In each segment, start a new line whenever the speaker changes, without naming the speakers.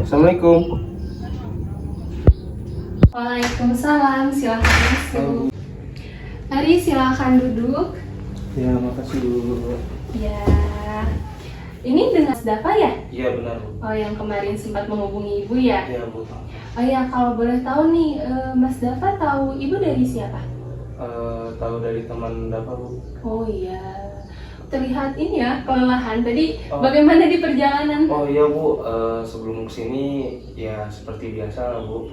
Assalamualaikum.
Waalaikumsalam, silakan masuk. Mari silakan duduk.
Ya, makasih Bu.
Ya, ini dengan Mas Dafa ya?
Iya benar Bu.
Oh, yang kemarin sempat menghubungi Ibu ya?
Iya Bu.
Oh ya, kalau boleh tahu nih, Mas Dafa tahu Ibu dari siapa?
Tahu dari teman Dafa Bu.
Oh iya, terlihat ini ya kelelahan. Tadi
Oh.
bagaimana di perjalanan?
Oh iya Bu, sebelum kesini ya seperti biasa lah Bu.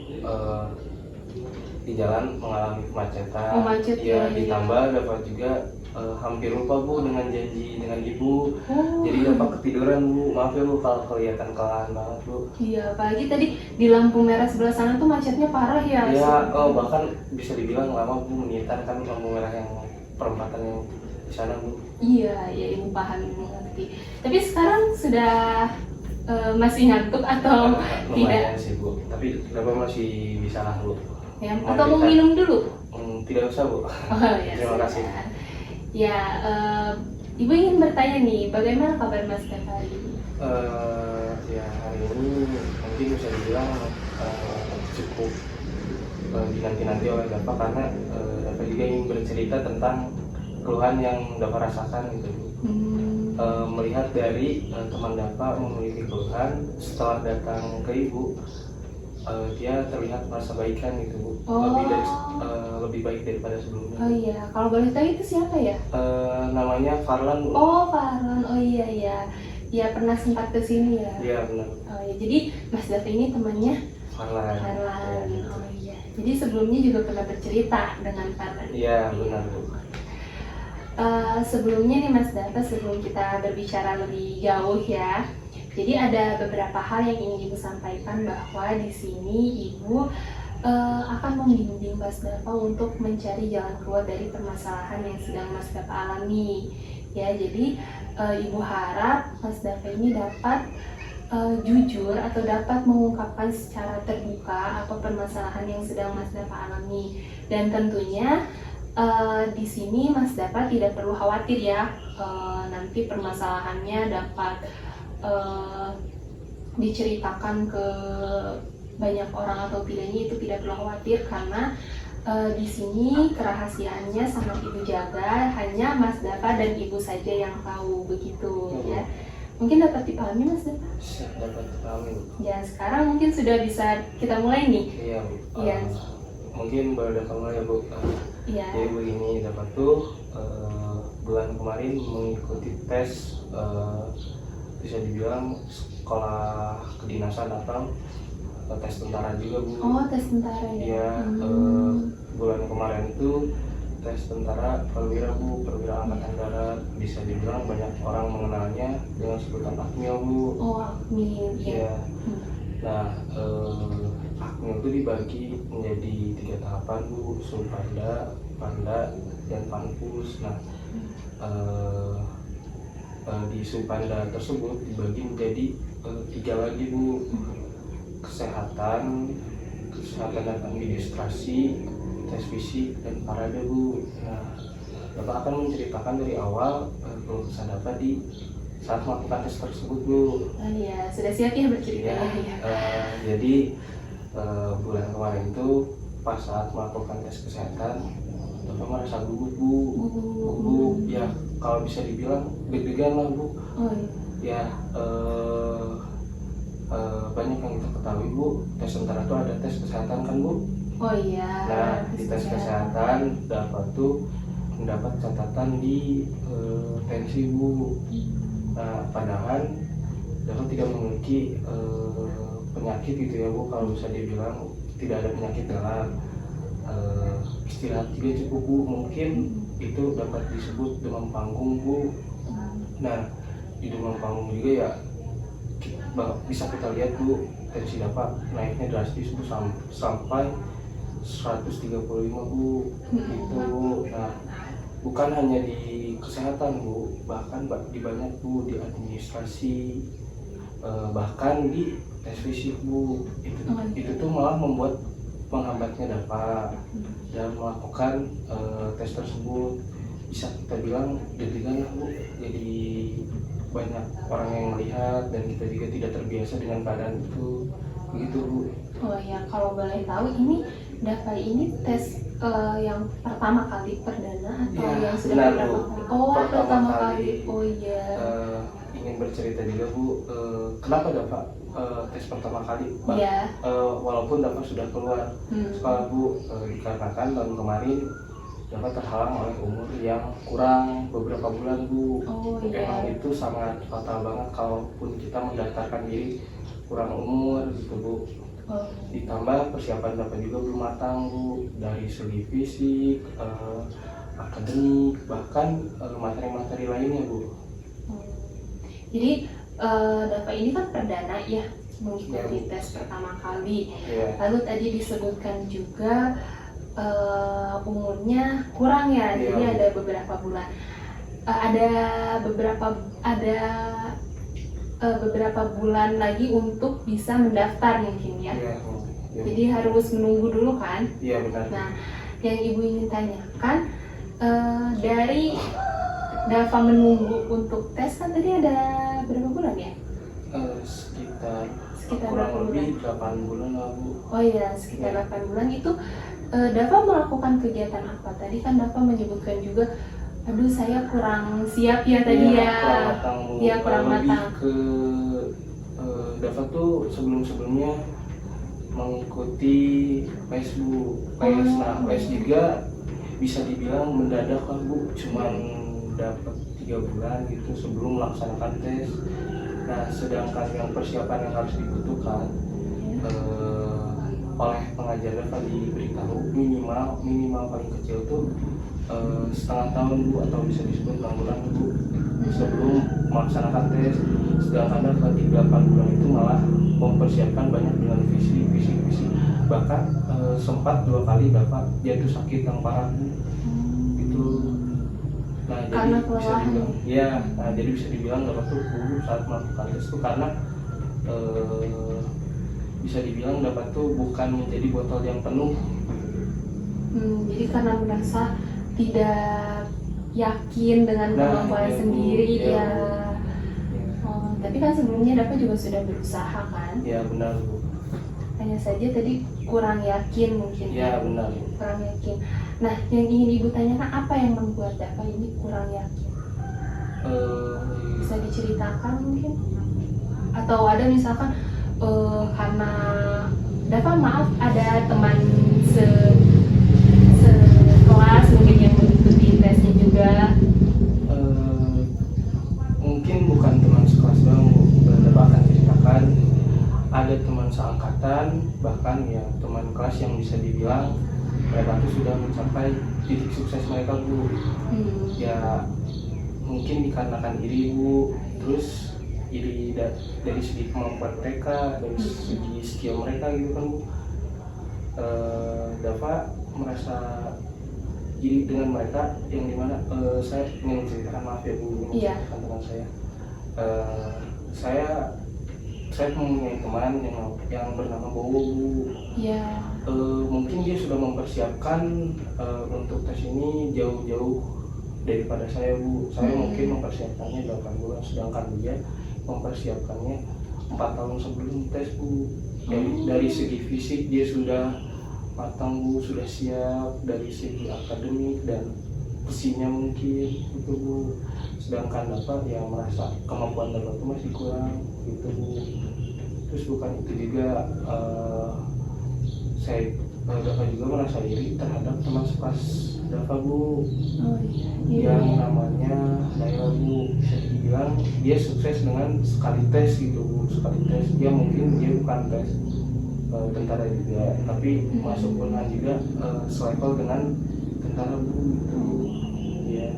Di jalan mengalami kemacetan.
Oh, macet ya, iya.
Ditambah Dafa juga hampir lupa Bu dengan janji dengan Ibu.
Oh.
Jadi Dafa ketiduran Bu. Maaf ya Bu kalau kelihatan kelelahan banget Bu.
Iya, apalagi tadi di lampu merah sebelah sana tuh macetnya parah ya.
Ya, bahkan bisa dibilang lama Bu, menyitar kan lampu merah yang perempatan yang di sana Bu.
Iya, ya Ibu paham, Ibu mengerti. Tapi sekarang sudah masih ngantuk atau
Lumayan
tidak?
sih Bu, tapi Dafa masih bisa lah Bu.
Ya, atau mau minum dulu?
Tidak usah Bu.
Oh ya,
Terima kasih.
silakan. Ya, Ibu ingin bertanya nih, bagaimana kabar Mas Dafa hari ini?
Ya hari ini mungkin bisa dibilang cukup dinanti-nanti oleh Dafa karena Dafa juga ingin bercerita tentang keluhan yang Dafa rasakan gitu Bu. Melihat dari teman Dafa memiliki keluhan setelah datang ke Ibu, dia terlihat merasa baikan gitu Bu.
Oh.
Lebih baik daripada sebelumnya.
Oh iya, kalau boleh tahu itu siapa ya?
Namanya Farlan Bu.
Oh, Farhan. Oh iya ya. Ya pernah sempat ke sini ya.
Iya benar.
Oh ya, jadi Mas Dafa ini temannya
Farlan.
Farhan.
Iya.
Oh iya. Jadi sebelumnya juga pernah bercerita dengan Farhan.
Iya benar Bu.
Sebelumnya nih Mas Dafa, sebelum kita berbicara lebih jauh ya, jadi ada beberapa hal yang ingin Ibu sampaikan bahwa di sini Ibu akan membimbing Mas Dafa untuk mencari jalan keluar dari permasalahan yang sedang Mas Dafa alami. Ya, jadi Ibu harap Mas Dafa ini dapat jujur atau dapat mengungkapkan secara terbuka apa permasalahan yang sedang Mas Dafa alami. Dan tentunya di sini Mas Dafa tidak perlu khawatir ya, nanti permasalahannya dapat diceritakan ke banyak orang atau tidaknya, itu tidak perlu khawatir karena di sini kerahasiaannya sangat Ibu jaga, hanya Mas Dafa dan Ibu saja yang tahu begitu ya. Mungkin dapat dipahami Mas Dafa?
Dapat dipahami Bu.
Ya, sekarang mungkin sudah bisa kita mulai nih.
Iya Bu.
Iya.
Mungkin baru datang mulai ya Bu.
Iya.
Jadi begini, Dapat tuh bulan kemarin mengikuti tes, bisa dibilang sekolah kedinasan atau tes tentara juga Bu.
Oh, tes tentara ya?
Iya, bulan kemarin itu tes tentara perwira Bu, perwira angkatan darat. Bisa dibilang banyak orang mengenalnya dengan sebutan Akmil Bu.
Oh, Akmil ya.
Iya. Nah, Akmil itu dibagi menjadi 3 tahapan Bu, Sumpanda, Panda, dan Panpus. Nah, di Sumpanda tersebut dibagi menjadi 3 lagi Bu, kesehatan dan administrasi, tes fisik, dan parade Bu. Nah, Bapak akan menceritakan dari awal keluh kesah Bapak di saat melakukan tes tersebut Bu.
Oh iya, sudah siap ya bercerita
Ya,
ya?
jadi bulan kemarin itu pas saat melakukan tes kesehatan, Bapak merasa gugup Bu. Gugup ya, kalau bisa dibilang deg-degan lah Bu.
Oh iya.
Ya, banyak yang kita ketahui Bu, tes tentara itu ada tes kesehatan kan Bu.
Oh iya.
Nah, di tes kesehatan Dapat tuh mendapat catatan di tensi Bu. Nah, padahal Dapat tidak memiliki penyakit gitu ya Bu, kalau bisa dibilang tidak ada penyakit dalam. Istirahat juga cukup Bu, mungkin itu dapat disebut demam panggung Bu. Nah, di demam panggung juga ya bisa kita lihat Bu, tensi Dapat naiknya drastis Bu, sampai 135 Bu gitu Bu. Nah, bukan hanya di kesehatan Bu, bahkan di banyak Bu, di administrasi, bahkan di tes fisik Bu. Itu tuh malah membuat menghambatnya Dapat dalam melakukan tes tersebut. Bisa kita bilang deg-degan lah Bu, jadi banyak orang yang melihat dan kita juga tidak terbiasa dengan keadaan itu, begitu Bu.
Oh ya, kalau boleh tahu ini DAPA ini tes yang pertama kali perdana atau
Ya,
yang sudah
benar,
beberapa
Bu.
kali? Oh, pertama kali. Oh iya.
Ingin bercerita juga Bu, kenapa Dapat tes pertama kali Pak?
Iya.
Walaupun Dapat sudah keluar sekolah Bu, dikarenakan tahun kemarin Dapat terhalang oleh umur yang kurang beberapa bulan Bu.
Oh iya.
Emang itu sangat fatal banget kalaupun kita mendaftarkan diri kurang umur gitu Bu.
Oh.
Ditambah persiapan Dapat juga belum matang Bu, dari segi fisik, akademik, bahkan materi-materi lainnya Bu.
Jadi DAPA ini kan perdana ya mengikuti
Ya,
tes pertama kali.
Ya,
Lalu tadi disebutkan juga umurnya kurang ya,
Iya.
jadi ada beberapa bulan. Ada beberapa bulan lagi untuk bisa mendaftar mungkin ya.
ya, ya.
Jadi harus menunggu dulu kan.
Iya benar.
Nah, yang ibu ingin tanyakan dari DAPA menunggu untuk tes kan tadi ada berapa bulan ya?
Sekitar
Sekitar
kurang
berapa
lebih 8 bulan lah Bu.
Oh iya, sekitar 8 bulan itu DAPA melakukan kegiatan apa? Tadi kan DAPA menyebutkan juga, aduh saya kurang siap ya tadi
Iya,
ya.
kurang matang Bu.
Iya, kurang
Lebih
matang.
ke Dapat tuh sebelumnya mengikuti PES Bu. PES, nah PES juga bisa dibilang mendadak lah Bu, cuman dapat 3 bulan gitu sebelum melaksanakan tes. Nah sedangkan yang persiapan yang harus dibutuhkan oleh pengajar Dapat diberitahu minimal paling kecil tuh setengah tahun Bu, atau bisa disebut 6 bulan Bu sebelum melaksanakan tes. Sedangkan Dapat di 8 bulan itu malah mempersiapkan banyak dengan visi, bahkan sempat 2 kali Dapat jatuh sakit yang parah Bu gitu. Nah
Karena
jadi bisa
kelelahan.
dibilang ya, nah jadi bisa dibilang Dapat tuh gugup saat melakukan tes tuh karena bisa dibilang Dapat tuh bukan menjadi botol yang penuh.
Jadi karena merasa tidak yakin dengan
Nah,
kemampuan
iya, Bu.
sendiri
Iya,
ya.
Bu.
Oh, tapi kan sebelumnya DAPA juga sudah berusaha kan.
Ya benar Bu.
Hanya saja tadi kurang yakin mungkin.
Ya benar Bu.
Kurang yakin. Nah, yang ingin ibu tanyakan apa yang membuat DAPA ini kurang yakin? Bisa diceritakan mungkin? Atau ada misalkan karena DAPA maaf ada teman sekelas mungkin yang mengikuti tesnya juga.
Mungkin bukan teman sekelas doang Bu. Dapat akan ceritakan ada teman seangkatan, bahkan ya teman kelas yang bisa dibilang mereka tuh sudah mencapai titik sukses mereka Bu. Ya mungkin dikarenakan iri Bu, terus iri dari segi kemampuan mereka, dari segi skill mereka gitu kan Bu. Dapat merasa iri dengan mereka, yang dimana saya ingin ceritakan, maaf ya Bu,
Iya.
menceritakan teman saya. Saya mempunyai teman yang bernama Bowo Bu.
Iya.
Mungkin dia sudah mempersiapkan untuk tes ini jauh-jauh daripada saya Bu. Saya mungkin mempersiapkannya 8 bulan, sedangkan dia mempersiapkannya 4 tahun sebelum tes Bu. Dari segi fisik dia sudah matang Bu, sudah siap, dari segi akademik dan pesinya mungkin gitu Bu. Sedangkan Dapat yang merasa kemampuan Dapat itu masih kurang gitu Bu. Terus bukan itu juga saya Dapat juga merasa iri terhadap teman sekelas Dapat Bu.
Oh iya.
Yang namanya Naila Bu, bisa dibilang dia sukses dengan sekali tes gitu Bu. Sekali tes dia mungkin dia bukan tes tentara juga, tapi masuk pernah juga selevel dengan tentara Bu gitu. Ya.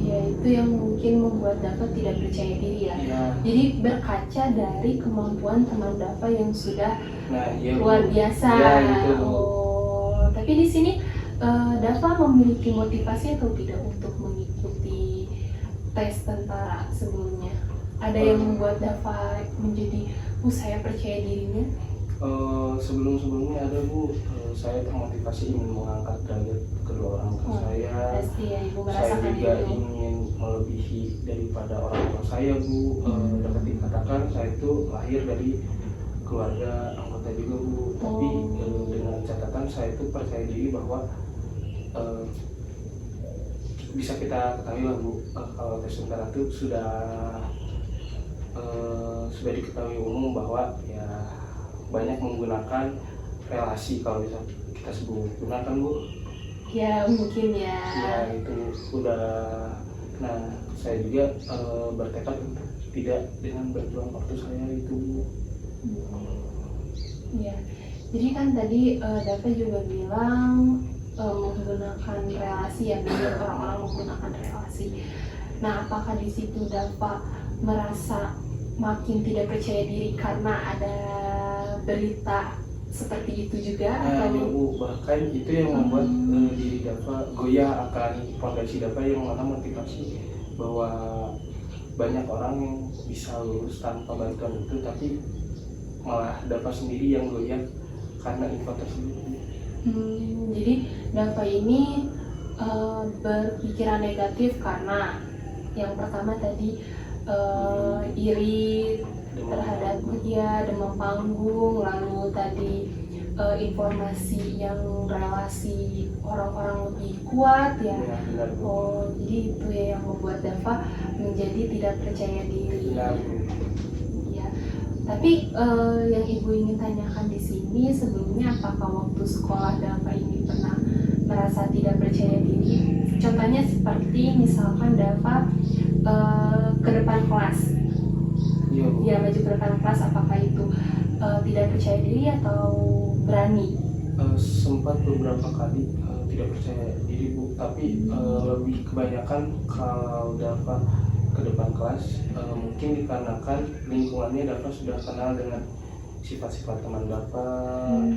Ya itu yang mungkin membuat Dapat tidak percaya diri ya.
Ya.
Jadi berkaca dari kemampuan teman Dapat yang sudah
Nah, iya Bu.
luar biasa.
Ya, gitu Bu.
Oh, tapi di sini Dapat memiliki motivasi atau tidak untuk mengikuti tes tentara sebelumnya? Ada yang membuat Dapat menjadi saya percaya dirinya?
Sebelum-sebelumnya ada Bu, saya termotivasi ingin mengangkat derajat kedua orang tua saya.
Pasti ya Ibu
Saya
merasakan
juga
itu.
ingin melebihi daripada orang tua saya Bu. Dapat dikatakan saya itu lahir dari keluarga anggota juga Bu. Tapi dengan catatan saya itu percaya diri bahwa bisa kita ketahui lah Bu, kalau tes tentara itu sudah diketahui umum bahwa ya banyak menggunakan relasi, kalau bisa kita sebut gunakan Bu.
Ya mungkin ya.
Ya itu udah. Nah saya juga bertekad untuk tidak dengan berjuang waktu saya itu Bu.
Ya, jadi kan tadi Dafa juga bilang menggunakan relasi ya, biar orang-orang menggunakan relasi. Nah, apakah di situ Dafa merasa makin tidak percaya diri karena ada berita seperti itu juga?
Nah
atau
ya Bu, bahkan itu yang membuat diri Dafa goyah akan fondasi Dafa yang mana motivasi bahwa banyak orang yang bisa lulus tanpa bantuan itu, tapi malah Dafa sendiri yang goyah karena info tersebut.
Jadi Dafa ini berpikiran negatif karena yang pertama tadi iri terhadap demam panggung, lalu tadi informasi yang relasi orang-orang lebih kuat ya. Oh, jadi itu ya yang membuat Dafa menjadi tidak percaya diri. Ya. Tapi yang Ibu ingin tanyakan di sini sebelumnya, apakah waktu sekolah Dafa ini pernah merasa tidak percaya diri? Contohnya seperti misalkan Dafa ke depan kelas. Ya, maju ke depan kelas, apakah itu tidak percaya diri atau berani?
Sempat beberapa kali tidak percaya diri Bu, tapi lebih kebanyakan kalau Dafa ke depan kelas mungkin dikarenakan lingkungannya Dafa sudah kenal dengan sifat-sifat teman Dafa,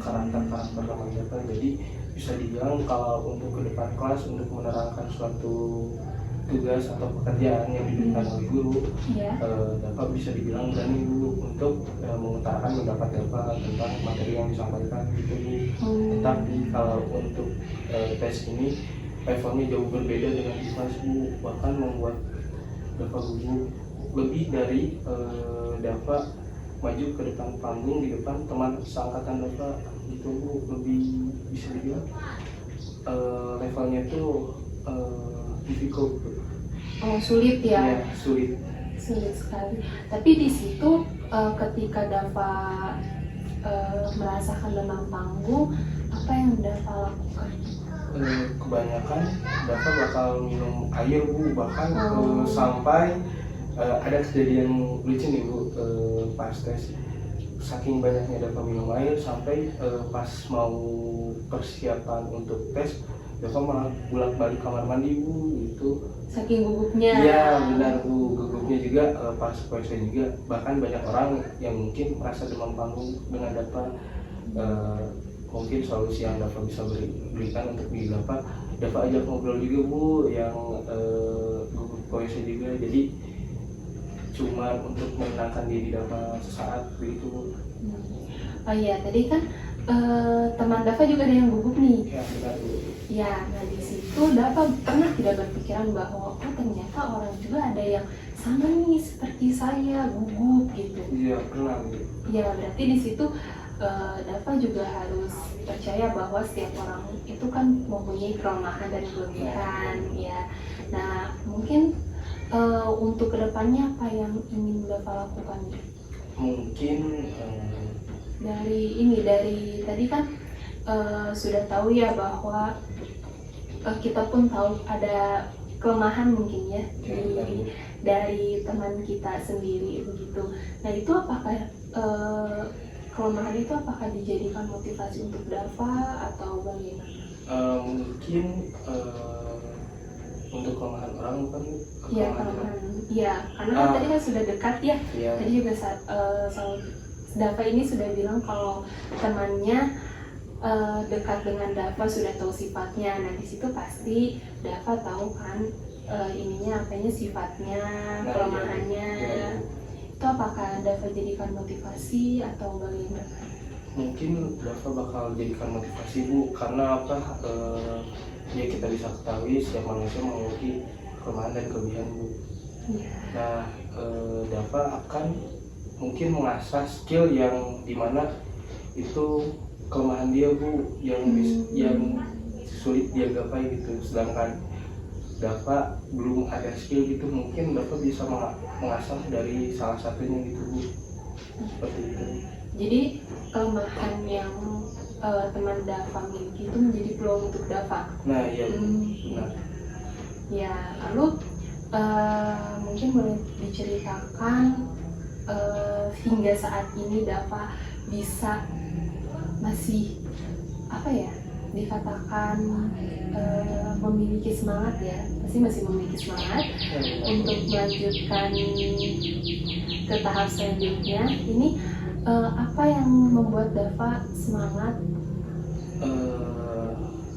karakter-karakter teman Dafa, jadi bisa dibilang kalau untuk ke depan kelas untuk menerangkan suatu tugas atau pekerjaan yang diberikan oleh guru, Dafa bisa dibilang berani dulu untuk mengutarakan pendapat Dafa tentang materi yang disampaikan gitu Bu. Tetapi kalau untuk tes ini levelnya jauh berbeda dengan IPAS Bu, bahkan membuat Dafa gugup. Lebih dari Dafa maju ke depan panggung di depan teman seangkatan Dafa gitu Bu, lebih bisa dibilang levelnya itu difficult.
Oh, sulit ya?
Ya, sulit
sekali. Tapi di situ ketika Dafa merasakan demam panggung, apa yang Dafa lakukan?
Kebanyakan Dafa bakal minum air Bu, bahkan sampai ada kejadian lucu nih Bu, pas tes saking banyaknya Dafa minum air sampai pas mau persiapan untuk tes Dafa malah bolak-balik kamar mandi Bu, gitu.
Saking gugupnya.
Iya benar Bu, gugupnya juga pas puasa juga. Bahkan banyak orang yang mungkin merasa demam panggung dengan Dafa. Mungkin solusi yang Dafa bisa berikan untuk diri Dafa ajak ngobrol juga Bu, yang gugup puasa juga. Jadi cuma untuk menenangkan diri Dafa sesaat begitu Bu.
Oh iya, tadi kan teman Dafa juga ada yang gugup nih.
Ya benar Bu.
Ya, nah di situ Dafa pernah tidak berpikiran bahwa ternyata orang juga ada yang sama nih seperti saya gugup gitu.
Iya pernah Bu.
Ya berarti di situ Dafa juga harus percaya bahwa setiap orang itu kan mempunyai kelemahan dan kelebihan ya. Nah mungkin untuk kedepannya apa yang ingin Dafa lakukan? Mungkin dari tadi kan sudah tahu ya bahwa kita pun tahu ada kelemahan mungkin ya dari teman kita sendiri begitu. Nah itu apakah kelemahan itu apakah dijadikan motivasi untuk Dafa atau bagaimana?
Mungkin untuk kelemahan orang kan
kelemahan. Iya, karena kan tadi kan sudah dekat ya. Tadi juga Dafa ini sudah bilang kalau temannya dekat dengan Dafa, sudah tahu sifatnya. Nah di situ pasti Dafa tahu kan apanya sifatnya, kelemahannya. Itu apakah Dafa jadikan motivasi atau bagaimana?
mungkin Dava bakal jadikan motivasi Bu, karena apa? Ya kita bisa ketahui setiap manusia memiliki kelemahan dan kelebihan Bu. Nah, Dava akan mungkin mengasah skill yang dimana itu kelemahan dia Bu, yang sulit dia gapai gitu, sedangkan Dava belum ada skill gitu, mungkin Dava bisa mengasah dari salah satunya gitu Bu, seperti itu.
Jadi kelemahan yang teman Dava miliki itu menjadi peluang untuk Dava.
Nah iya benar.
Ya, lalu mungkin boleh diceritakan hingga saat ini Dava bisa masih apa ya, dikatakan memiliki semangat ya, pasti masih memiliki semangat untuk melanjutkan ke tahap selanjutnya. Ini apa yang membuat Dava semangat?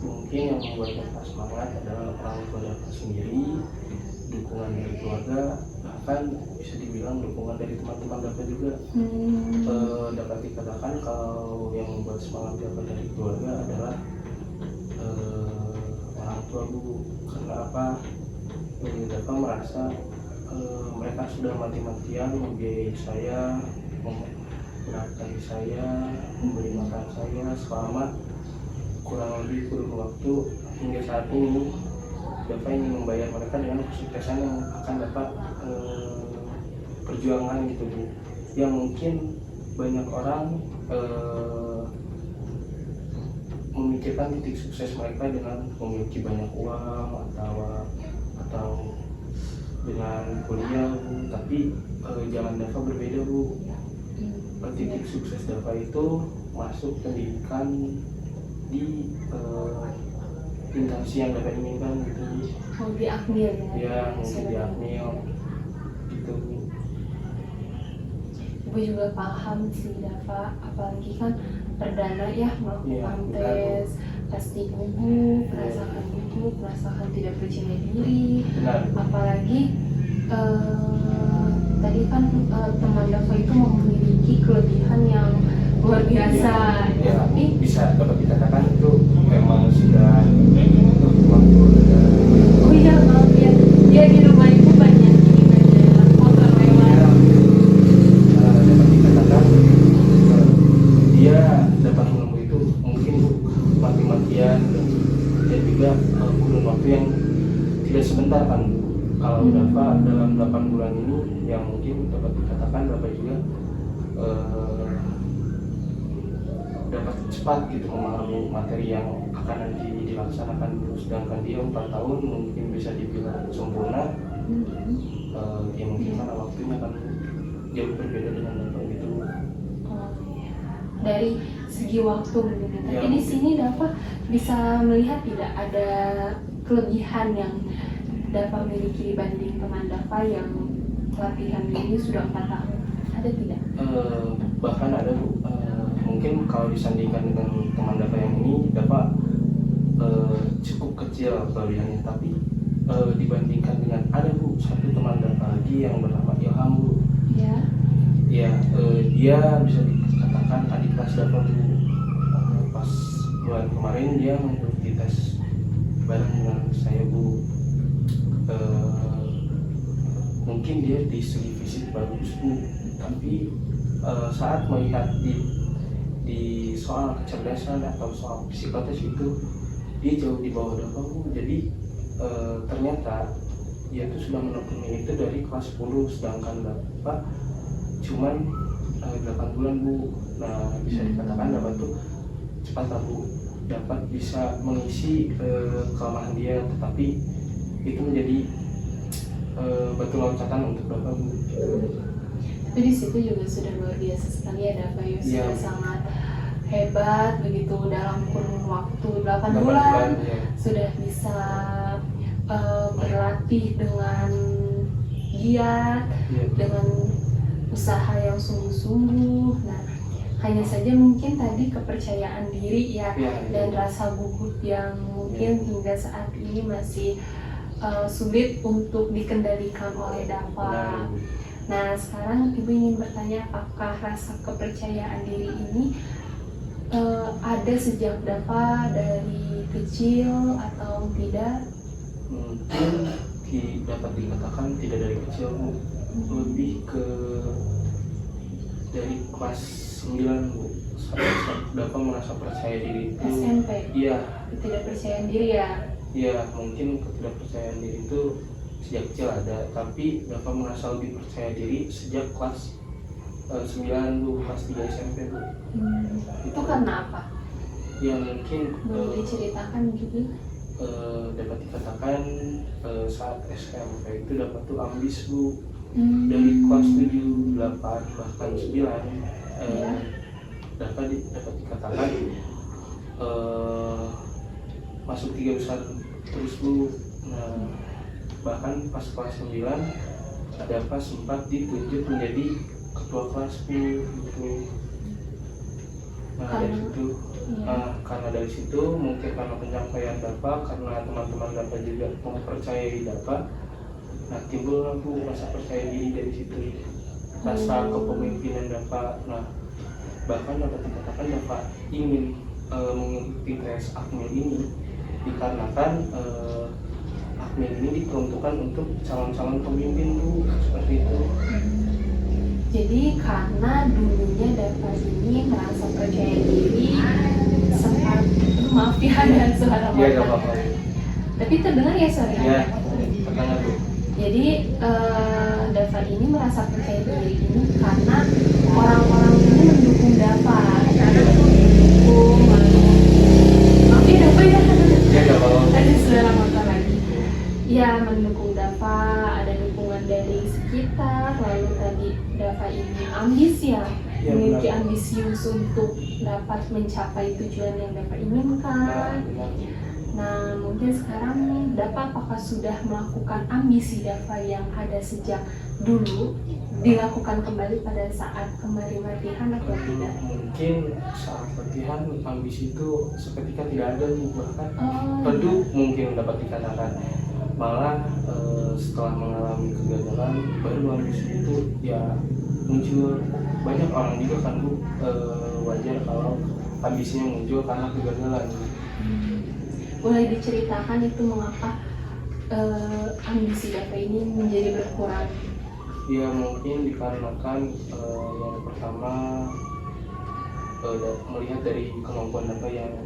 Mungkin yang membuat Dava semangat adalah orang tua Dava sendiri, dukungan dari keluarga, bahkan bisa dibilang dukungan dari teman-teman Dava juga. Dapat dikatakan kalau yang membuat semangat Dava dari keluarga adalah orang tua Bu. Karena apa? Dava merasa mereka sudah mati-matian membiayai saya, menafkahi saya, memberi makan saya selama kurang lebih kurun waktu hingga saat ini. Dava ingin membayar mereka dengan kesuksesan yang akan dapat perjuangan gitu Bu. Yang mungkin banyak orang memikirkan titik sukses mereka dengan memiliki banyak uang atau dengan kuliah Bu, tapi jalan Dava berbeda Bu. Titik sukses Dava itu masuk pendidikan di instansi yang Dava inginkan gitu.
Di Akmil
ya mungkin di Akmil gitu.
Ibu juga paham sih Dava, apalagi kan perdana ya melakukan tes, pasti gugup, merasakan tidak percaya diri. Apalagi tadi kan teman Dava itu memiliki kelebihan yang luar biasa,
tapi bisa dapat dikatakan itu memang sudah
oh iya maaf ya, dia di rumah itu banyak motor mewah.
Dapat dikatakan dia dapat menemui itu mungkin mati-matian dan juga kurun waktu yang tidak sebentar kan. Kalau Dava dalam 8 bulan ini yang mungkin dapat dikatakan Dava juga dapat cepat gitu memahami materi yang akan nanti dilaksanakan, sedangkan dia 4 tahun mungkin bisa dibilang sempurna. Ya mungkin karena waktunya kan jauh berbeda dengan Dava gitu.
Dari segi waktu begitu. Tapi di sini Dava bisa melihat tidak ada kelebihan yang Dava miliki dibanding teman Dava yang pelatihan ini sudah 4 tahun. Ada tidak?
Bahkan ada Bu. Mungkin kalau disandingkan dengan teman Dava yang ini, Dava cukup kecil kelebihannya, tapi dibandingkan dengan ada Bu satu teman Dava lagi yang bernama Ilham Bu. Ya, dia bisa dikatakan adik kelas Dava Bu. Pas bulan kemarin dia mengikuti tes bareng dengan saya Bu. Mungkin dia di segi fisik bagus Bu, tapi saat melihat di soal kecerdasan atau soal psikotes itu dia jauh di bawah Dava Bu. Jadi ternyata dia tuh sudah menekuni itu dari kelas 10, sedangkan Dava cuman 8 bulan Bu. Nah bisa dikatakan Dava tuh cepat lah Bu, dapat bisa mengisi kelemahan dia, tetapi itu menjadi batu loncatan untuk Dava Bu.
Tapi di situ juga sudah luar biasa sekali ya Dava, sudah sangat hebat begitu, dalam kurun waktu 8 bulan sudah bisa berlatih dengan giat, dengan usaha yang sungguh-sungguh. Nah, hanya saja mungkin tadi kepercayaan diri dan rasa gugup yang mungkin hingga saat ini masih sulit untuk dikendalikan oleh Dava. Nah, sekarang Ibu ingin bertanya, apakah rasa kepercayaan diri ini ada sejak Dava dari kecil atau tidak?
Mungkin dapat dikatakan tidak dari kecil Bu, lebih ke dari kelas 9 Bu. Dapat merasa percaya diri itu
SMP?
Iya.
Ketidakpercayaan diri ya?
Iya, mungkin ketidakpercayaan diri itu sejak kecil ada, tapi dapat merasa lebih percaya diri sejak kelas 9 Bu, kelas 3 SMP Bu.
Itu karena apa?
Ya mungkin
Boleh diceritakan juga?
dapat dikatakan saat SMP itu dapat tuh ambis Bu. Dari
Hmm.
kelas 7, 8, bahkan 9
Iya.
dapat dikatakan masuk 3 besar terus Bu. Nah, bahkan pas kelas 9 dapat sempat ditunjuk menjadi ketua kelas Bu gitu. Nah dari situ karena dari situ mungkin karena pencapaian Dapat, karena teman-teman Dapat juga mempercayai Dapat, nah timbul Bu rasa percaya diri dari situ, rasa kepemimpinan Dapat. Nah bahkan dapat dikatakan Dapat ingin mengikuti tes Akmil ini dikarenakan Akmil ini diperuntukkan untuk calon-calon pemimpin Bu, seperti itu.
Jadi karena dulunya Dava ini merasa percaya diri, sempat maaf ya ada suara
Iya gak
motor.
apa-apa.
Tapi terdengar ya suaranya?
Iya, terdengar Bu.
Jadi Dava ini merasa percaya diri ini karena orang-orang ini mendukung Dava. Mendukung, maaf ya Dava ya.
Iya gak apa-apa.
Ada suara motor lagi. Ya mendukung Dava, ada dukungan dari sekitar, lalu tadi Dava ini ambis ya, memiliki ambisius untuk dapat mencapai tujuan yang Dava inginkan. Nah mungkin sekarang Dava apakah sudah melakukan ambisi Dava yang ada sejak dulu dilakukan kembali pada saat kemarin latihan atau tidak?
Mungkin saat latihan ambisi itu seketika tidak ada Bu, bahkan redup mungkin dapat dikatakan. Malah setelah mengalami kegagalan baru ambisi itu ya muncul. Banyak orang juga kan Bu, wajar kalau ambisinya muncul karena kegagalan.
Boleh diceritakan itu mengapa ambisi Dava ini menjadi berkurang?
Ya mungkin dikarenakan yang pertama melihat dari kemampuan Dava yang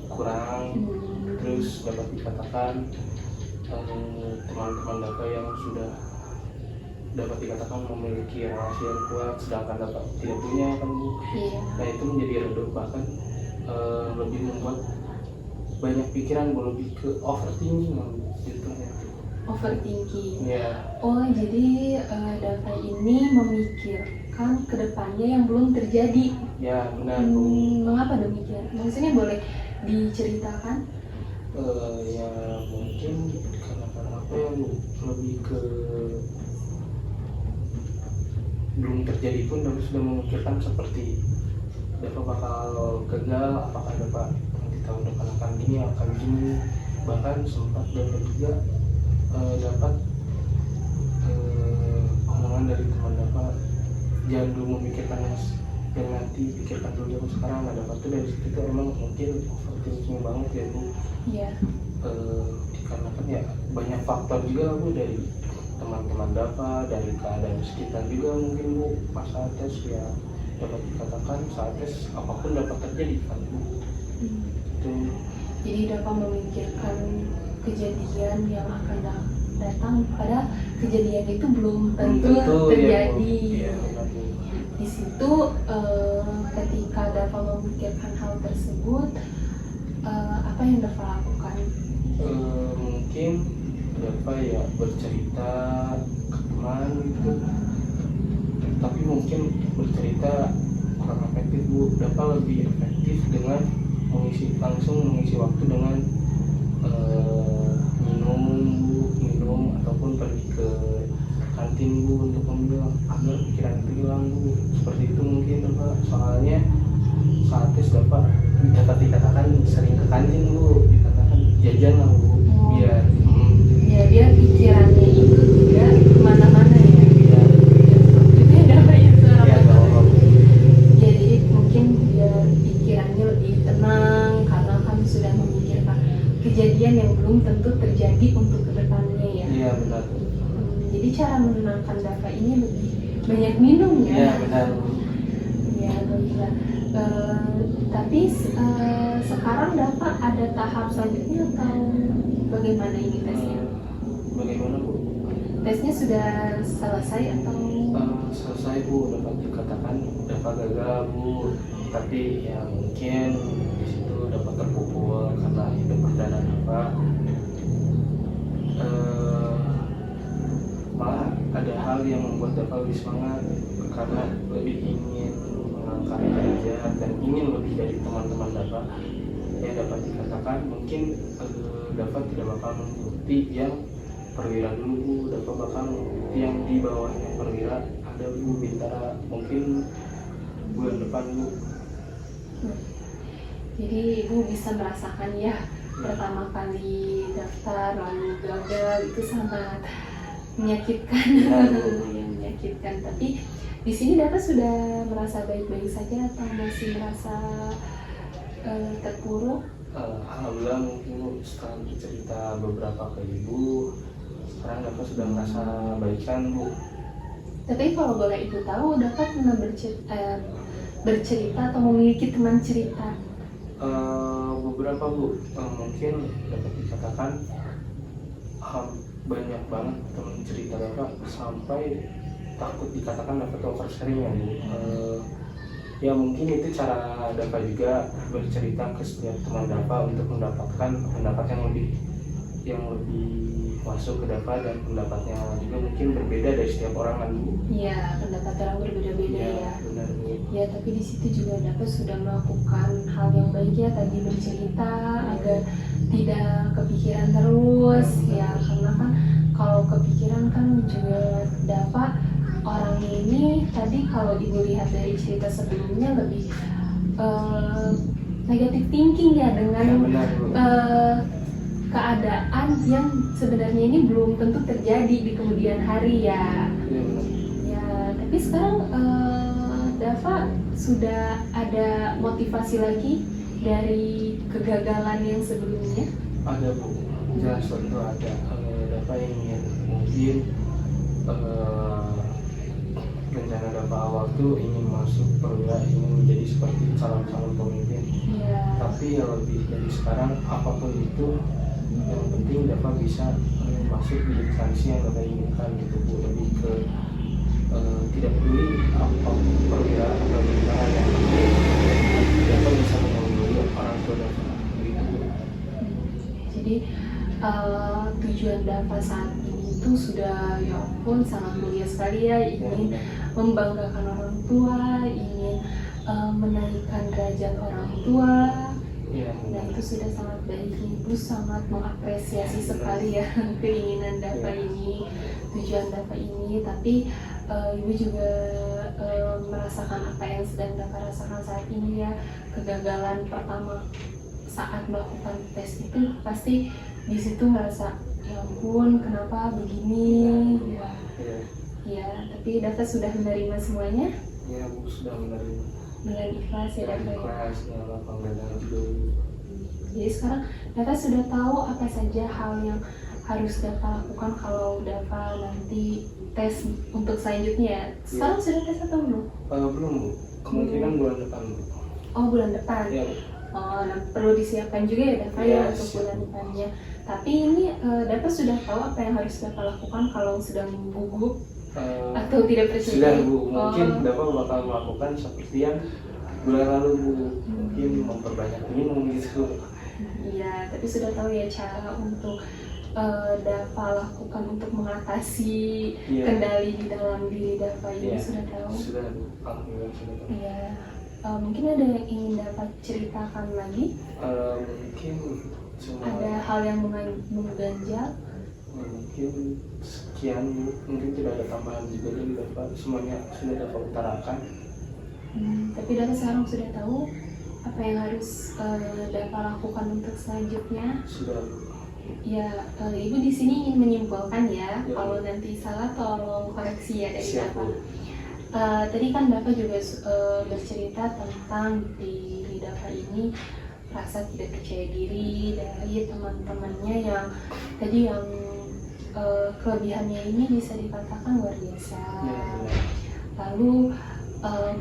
kurang, terus dapat dikatakan teman-teman Dava yang sudah dapat dikatakan memiliki relasi yang kuat sedangkan Dava tidak punya kan Bu.
Iya.
Nah itu menjadi redup, bahkan lebih membuat banyak pikiran Bu, lebih ke overthinking gitu ya.
Overthinking.
Ya.
Oh jadi Dava ini memikirkan kedepannya yang belum terjadi.
Ya benar Bu.
Mengapa demikian? Maksudnya boleh diceritakan?
Ya mungkin karena apa ya Bu, lebih ke belum terjadi pun Dava sudah memikirkan seperti Dava bakal gagal, apakah Dava nanti tahun depan akan gini, akan gini. Bahkan sempat Dava juga dapat omongan dari teman Dava, jangan dulu memikirkan yang nanti, pikirkan dulu yang sekarang. Nah Dava tuh dari situ tuh emang mungkin overthinking banget ya Bu.
Iya.
Dikarenakan ya banyak faktor juga Bu, dari teman-teman Dava, dari keadaan sekitar juga mungkin Bu. Pas saat tes ya dapat dikatakan saat tes apapun dapat terjadi kan Bu. Itu.
Jadi Dava memikirkan kejadian yang akan datang, padahal kejadian itu belum tentu terjadi.
Ya, benar, Bu.
Di situ ketika Dava memikirkan hal tersebut, apa yang Dava lakukan?
Mungkin Dava ya bercerita ke teman gitu, tapi mungkin bercerita kurang efektif Bu. Dava lebih efektif dengan langsung mengisi waktu dengan minum ataupun pergi ke kantin Bu untuk mengambil agar pikiran itu hilang Bu. Seperti itu mungkin Dava. Soalnya saat tes Dava dapat dikatakan sering ke kantin Bu, dikatakan jajan lah Bu. Biar
biar pikirannya itu tidak kemana-mana ya.
Iya.
Itu ya Dava ya suara
Ya,
motor.
kalau
Jadi mungkin biar pikirannya kebanyakan Dava ini lebih banyak minum ya.
Iya benar Bu.
Ya, baiklah. Tapi sekarang Dava ada tahap selanjutnya atau bagaimana ini tesnya?
Bagaimana Bu?
Tesnya sudah selesai atau?
Selesai Bu, dapat dikatakan dapat gagal Bu, tapi ya mungkin di situ dapat terpukul karena itu perdana dapat. Malah ada hal yang membuat dapat lebih semangat karena lebih ingin mengangkat derajat dan ingin lebih dari teman-teman dapat. Ya dapat dikatakan mungkin dapat tidak bakal mengikuti yang perwira dulu Bu, dapat bakal mengikuti yang di bawahnya perwira ada Bu Bintara mungkin bulan depan Bu.
Jadi Ibu bisa merasakan ya pertama kali daftar lalu gagal itu sangat menyakitkan. Yang menyakitkan. Tapi di sini Dapat sudah merasa baik-baik saja atau masih merasa terpuruk?
Alhamdulillah mungkin Bu, setelah bercerita beberapa ke Ibu, sekarang Dapat sudah merasa baikan Bu.
Tapi kalau boleh Ibu tahu, Dapat pernah bercerita atau memiliki teman cerita?
Beberapa Bu, mungkin dapat dikatakan banyak banget teman cerita Dapat sampai takut dikatakan dapat oversharing ya Bu. Ya mungkin itu cara Dapat juga bercerita ke setiap teman Dapat untuk mendapatkan pendapat yang lebih masuk ke Dapat, dan pendapatnya juga mungkin berbeda dari setiap orang kan Bu.
Iya, pendapat orang berbeda-beda ya.
Benar Bu.
Ya, tapi di situ juga Dapat sudah melakukan hal yang baik ya, tadi bercerita agar tidak kepikiran terus ya, karena kan kalau kepikiran kan juga Dapat orang ini tadi kalau Ibu lihat dari cerita sebelumnya lebih negatif thinking ya dengan keadaan yang sebenarnya ini belum tentu terjadi di kemudian hari ya. Ya, tapi sekarang Dava sudah ada motivasi lagi dari kegagalan yang sebelumnya?
Ada Bu, jelas tentu ada. Dava ingin mungkin rencana Dava awal tuh ingin masuk perwira, ingin menjadi seperti calon-calon pemimpin.
Ya.
Tapi yang lebih dari sekarang apapun itu, yang penting Dava bisa masuk di instansi yang Dava inginkan gitu Bu. Lebih ke tidak peduli apa perwira atau bintara, yang penting Dava bisa mewakili orang tua Dava gitu Bu.
Jadi tujuan Dava saat ini itu sudah ya ampun sangat mulia sekali ya, ingin membanggakan orang tua, ingin menaikkan derajat orang tua.
Ya,
Nah itu sudah sangat baik. Ibu sangat mengapresiasi sekali ya keinginan Dava ini, tujuan Dava ini. Tapi Ibu juga merasakan apa yang sedang Dava rasakan saat ini ya, kegagalan pertama saat melakukan tes itu pasti di situ merasa ya ampun kenapa begini ya, tapi Dava sudah menerima semuanya
ya Bu, sudah menerima
dengan ikhlas ya Dava ya.
Ikhlas ya, lapang dada juga.
Jadi sekarang Dava sudah tahu apa saja hal yang harus Dava lakukan kalau Dava nanti tes untuk selanjutnya. Sekarang sudah tes atau belum?
Belum Bu, kemungkinan bulan depan Bu.
Oh bulan depan.
Ya,
Oh, nah, perlu disiapkan juga ya Dava ya untuk bulan depannya. Tapi ini Dava sudah tahu apa yang harus Dava lakukan kalau sedang gugup atau tidak percaya?
Sudah Bu, mungkin Dava bakal melakukan seperti yang bulan lalu Bu, mungkin memperbanyak minum gitu.
Iya, tapi sudah tahu ya cara untuk Dava lakukan untuk mengatasi kendali di dalam diri Dava ini sudah tahu?
Sudah Bu, alhamdulillah sudah tahu.
Iya. Mungkin ada yang ingin dapat ceritakan lagi?
Mungkin cuma
ada hal yang mengganjal?
Mungkin sekian Bu, mungkin tidak ada tambahan juga dari Dava, semuanya sudah Dava utarakan.
Tapi Dava sekarang sudah tahu apa yang harus Dava lakukan untuk selanjutnya?
Sudah Bu.
Ya, Ibu di sini ingin menyimpulkan ya. Kalau nanti salah tolong koreksi ya dari Dava. Tadi kan Dava juga bercerita tentang di Dava ini rasa tidak percaya diri dari teman-temannya yang tadi yang kelebihannya ini bisa dikatakan luar biasa.
Ya, benar.
Lalu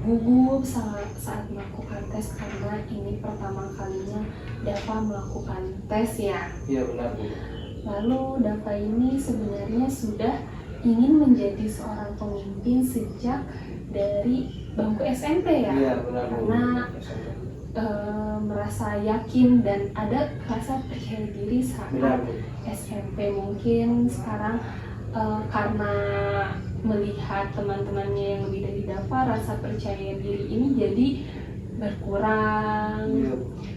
gugup saat melakukan tes karena ini pertama kalinya Dava melakukan tes ya.
Iya benar Bu.
Lalu Dava ini sebenarnya sudah ingin menjadi seorang pemimpin sejak dari bangku SMP ya.
Iya benar Bu.
Karena merasa yakin dan ada rasa percaya diri saat
Benar Bu.
SMP. Mungkin sekarang karena melihat teman-temannya yang lebih dari Dava, rasa percaya diri ini jadi berkurang.
Iya.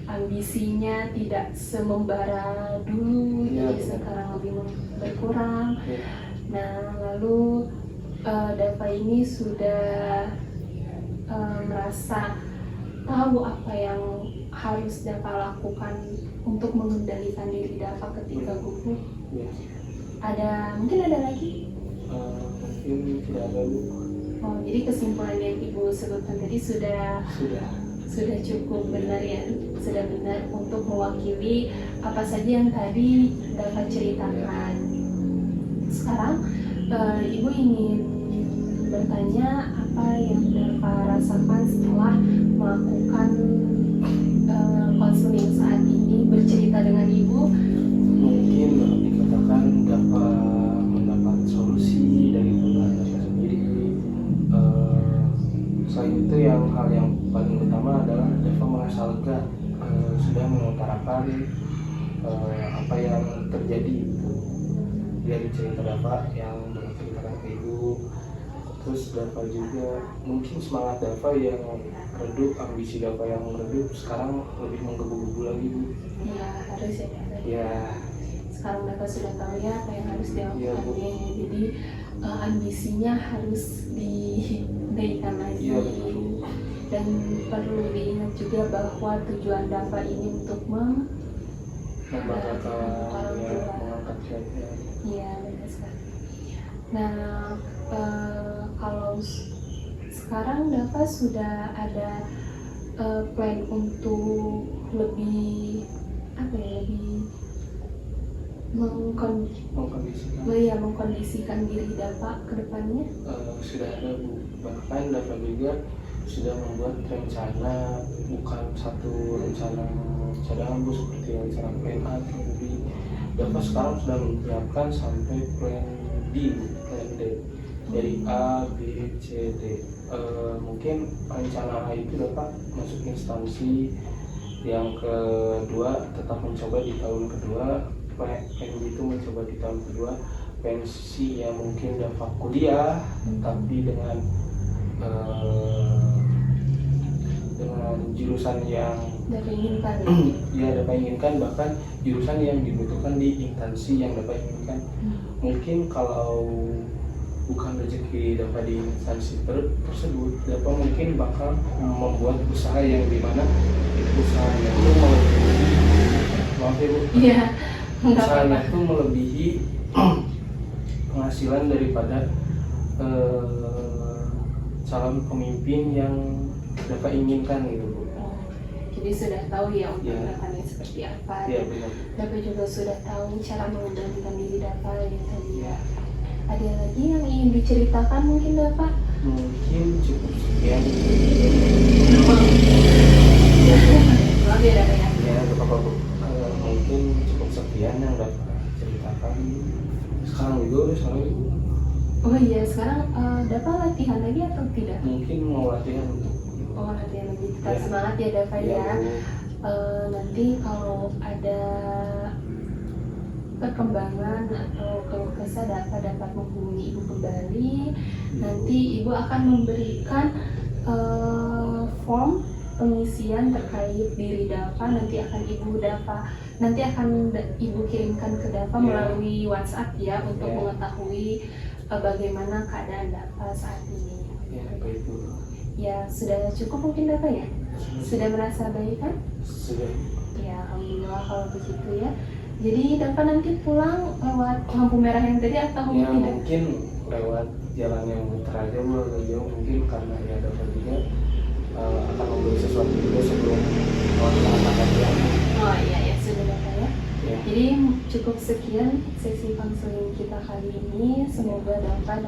Ambisinya tidak semembara dulu,
Iya,
jadi
benar.
sekarang lebih berkurang.
Iya.
Nah, lalu Dava ini sudah merasa tahu apa yang harus Dava lakukan untuk mengendalikan diri Dava ketika gugup.
Iya.
Mungkin ada lagi?
Mungkin tidak ada Bu.
Oh, jadi kesimpulan yang Ibu sebutkan tadi sudah cukup benar ya, sudah benar untuk mewakili apa saja yang tadi Dava ceritakan. Sekarang Ibu ingin bertanya apa yang Dava rasakan setelah melakukan konseling saat ini, bercerita dengan Ibu.
Mungkin dikatakan dapat mendapat solusi dari Tuhan sendiri. Selain itu hal yang paling utama adalah Dava merasa lega, sudah mengutarakan apa yang terjadi dari cerita Dava yang menceritakan ke Ibu. Terus Dava juga mungkin semangat Dava yang redup, ambisi Dava yang redup sekarang lebih menggebu-gebu lagi Bu.
Ya, harus ya.
Ya.
Sekarang Dava sudah tahu ya apa yang harus
Iya, Bu.
dilakukannya. Jadi ambisinya harus dinaikkan lagi.
Iya, betul.
Dan perlu diingat juga bahwa tujuan Dava ini untuk
Membanggakan
orang
ya,
tua.
mengangkat derajat.
Iya, benar sekali. Nah, kalau sekarang Dava sudah ada plan untuk lebih mengkondisikan diri Dava ke depannya.
Sudah ada Bu, bahkan Dava juga sudah membuat rencana, bukan satu rencana cadangan Bu, seperti rencana plan A atau B. Dava sekarang sudah menyiapkan sampai plan D, plan D, dari A, B, C, D. Mungkin rencana A itu dapat masuk instansi, yang kedua tetap mencoba di tahun kedua, plan B itu mencoba di tahun kedua, pensi ya mungkin Dava kuliah tapi dengan jurusan yang
Dava inginkan
ya Dava inginkan, bahkan jurusan yang dibutuhkan di instansi yang Dava inginkan. Mungkin kalau bukan rezeki Dava di instansi tersebut, Dava mungkin bakal membuat usaha yang dimana usahanya itu melebihi, maaf ya Bu,
Iya, nggak
usahanya
apa-apa.
itu melebihi penghasilan daripada calon pemimpin yang Dava inginkan gitu Bu.
Jadi sudah tahu ya untuk
Iya.
gerakannya seperti apa.
Iya
Dan
benar.
Dava juga sudah tahu cara mengendalikan diri Dava yang tadi.
Iya.
Ada lagi yang ingin diceritakan mungkin Dava?
Mungkin cukup sekian.
Maaf ya Dava ya.
Ya, Bapak Bu. Mungkin cukup sekian yang Dava ceritakan. Sekarang juga,
Oh iya, sekarang Dava latihan lagi atau tidak?
mungkin mau latihan untuk
Oh, latihan lagi. Tetap
Ya.
semangat ya Dava ya.
Bu.
Nanti kalau ada perkembangan atau keluh kesah dapat menghubungi Ibu kembali. Nanti Ibu akan memberikan form pengisian terkait diri Dava. Nanti akan Ibu kirimkan ke Dava
Ya.
melalui WhatsApp ya untuk
Ya.
mengetahui bagaimana keadaan Dava saat ini.
Ya, baik Bu.
Ya, sudah cukup mungkin Dava ya? Sudah merasa baik kan?
Sudah.
Ya, alhamdulillah kalau begitu ya. Jadi Dava nanti pulang lewat lampu merah yang tadi atau
Ya,
tidak?
mungkin lewat jalan yang muter aja Bu, agak jauh mungkin karena ya Dava juga akan membeli sesuatu juga sebelum melaksanakan latihan.
Oh iya ya sudah Dava ya.
Ya.
Jadi cukup sekian sesi konseling kita kali ini. Semoga dapat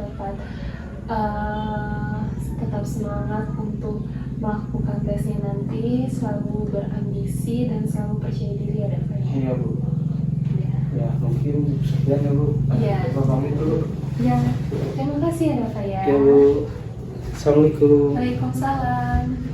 tetap semangat untuk melakukan tesnya nanti, selalu berambisi dan selalu percaya diri ya Dafa.
Iya Bu.
Ya.
Ya mungkin sekian ya Bu.
Iya.
Dafa pamit dulu.
Ya, terima kasih ya Dafa ya.
Oke Bu. Assalamualaikum.
Waalaikumsalam.